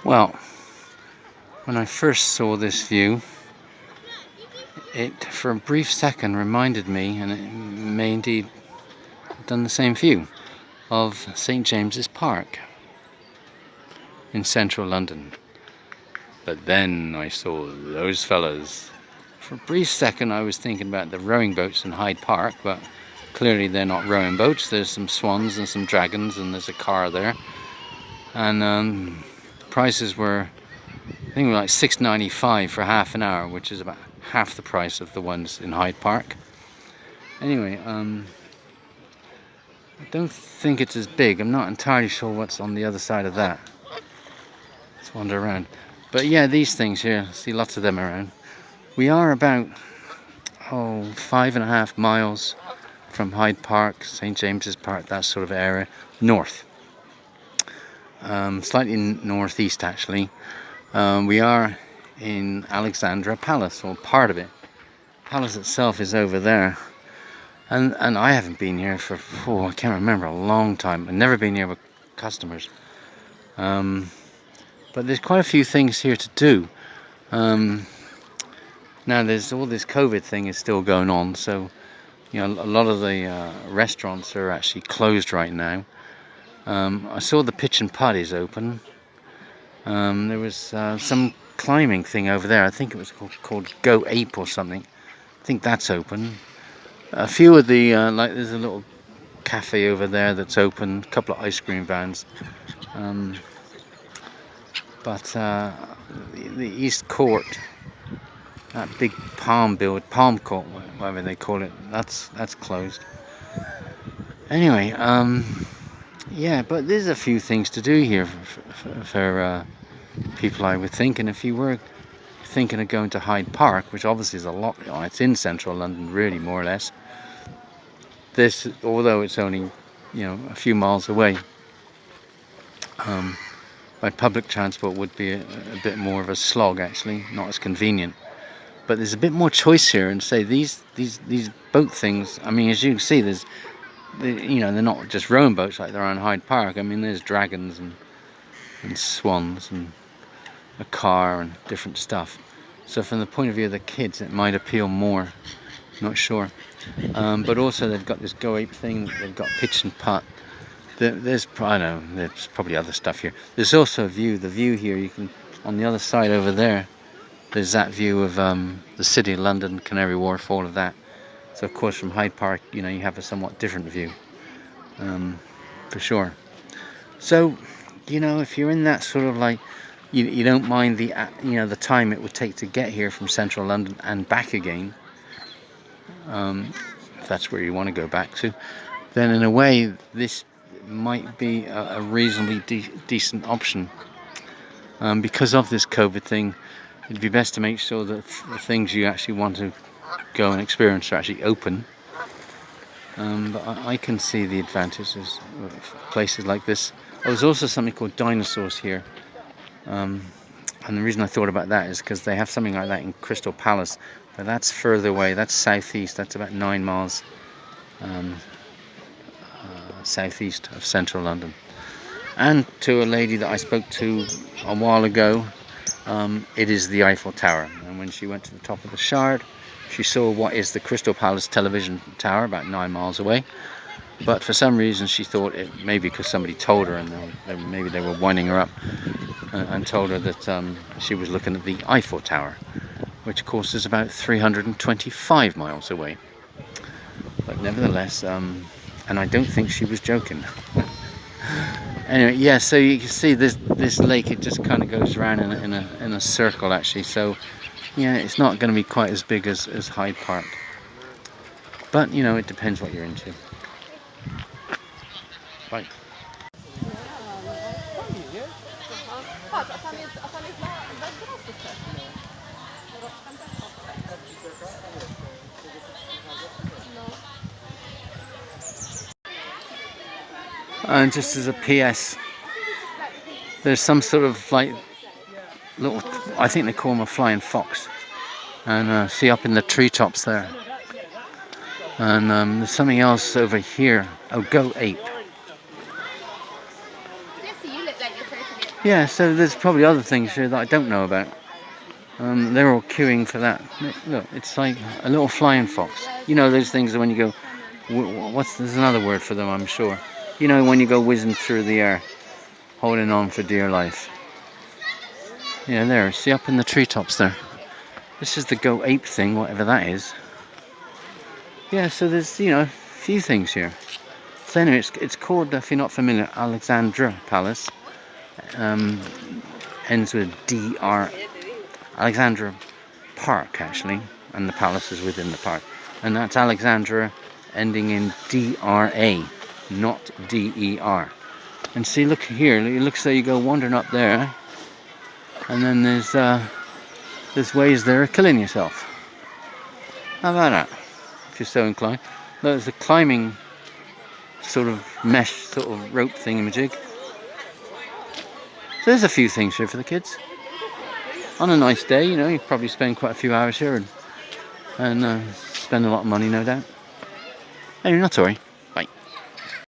Well, when I first saw this view, it for a brief second reminded me, and it may indeed have done the same view, of St James's Park in central London. But then I saw those fellas. For a brief second I was thinking about the rowing boats in Hyde Park, but clearly they're not rowing boats. There's some swans and some dragons, and there's a car there. And prices were, I think, like $6.95 for half an hour, which is about half the price of the ones in Hyde Park. Anyway, I don't think it's as big. I'm not entirely sure what's on the other side of that. Let's wander around. But yeah, these things here, see lots of them around. We are about 5.5 miles from Hyde Park, St James's Park, that sort of area, north. Slightly northeast actually. We are in Alexandra Palace, or part of it. The palace itself is over there. And I haven't been here for, I can't remember, a long time. I've never been here with customers. But there's quite a few things here to do. Now there's all this COVID thing is still going on, so a lot of the restaurants are actually closed right now. I saw the pitch and putt is open. There was some climbing thing over there. I think it was called Go Ape or something. I think that's open. A few of the there's a little cafe over there that's open. A couple of ice cream vans. But the East Court, that big palm court, whatever they call it, that's closed. Anyway, yeah, but there's a few things to do here for people, I would think. And if you were thinking of going to Hyde Park, which obviously is a lot, it's in central London, really, more or less. This, although it's only a few miles away, by public transport would be a bit more of a slog, actually, not as convenient. But there's a bit more choice here, and say these boat things. I mean, as you can see, they're not just rowing boats like there are in Hyde Park. I mean, there's dragons and swans and a car and different stuff. So from the point of view of the kids, it might appeal more. Not sure. But also they've got this Go Ape thing. They've got pitch and putt. There's probably other stuff here. There's also a view. The view here, you can, on the other side over there, there's that view of the City of London, Canary Wharf, all of that. So of course from Hyde Park, you have a somewhat different view, for sure. So, if you're in that sort of you don't mind the time it would take to get here from central London and back again, if that's where you want to go back to, then in a way this might be a reasonably decent option. Because of this COVID thing, it'd be best to make sure that the things you actually want to go and experience are actually open. But I can see the advantages of places like this. There's also something called Dinosaurs here. And the reason I thought about that is because they have something like that in Crystal Palace, but that's further away. That's southeast. That's about 9 miles southeast of central London. And to a lady that I spoke to a while ago, it is the Eiffel Tower. And when she went to the top of the Shard, she saw what is the Crystal Palace television tower about 9 miles away. But for some reason she thought it, maybe because somebody told her, and maybe they were winding her up, and told her that she was looking at the Eiffel Tower, which of course is about 325 miles away. But nevertheless, and I don't think she was joking. Anyway, yeah, so you can see this lake, it just kind of goes around in a circle actually. So yeah, it's not going to be quite as big as Hyde Park. But it depends what you're into. Bye. And just as a PS, there's some sort of little, I think they call them a flying fox, and see up in the treetops there. And there's something else over here. Oh, Go Ape. Yeah, so there's probably other things here that I don't know about. They're all queuing for that. Look, it's like a little flying fox. You know those things when you go, there's another word for them, I'm sure. You know when you go whizzing through the air, holding on for dear life. Yeah, there, see up in the treetops there. This is the goat ape thing, whatever that is. Yeah, so there's, a few things here. So anyway, it's called, if you're not familiar, Alexandra Palace. Ends with DR. Alexandra Park, actually, and the palace is within the park. And that's Alexandra, ending in DRA, not DER. And see, look here, it looks like you go wandering up there, and then there's ways there of killing yourself. How about that? If you're so inclined. There's a climbing sort of mesh, sort of rope thingamajig. So there's a few things here for the kids. On a nice day, you probably spend quite a few hours here and spend a lot of money, no doubt. Anyway, not to worry.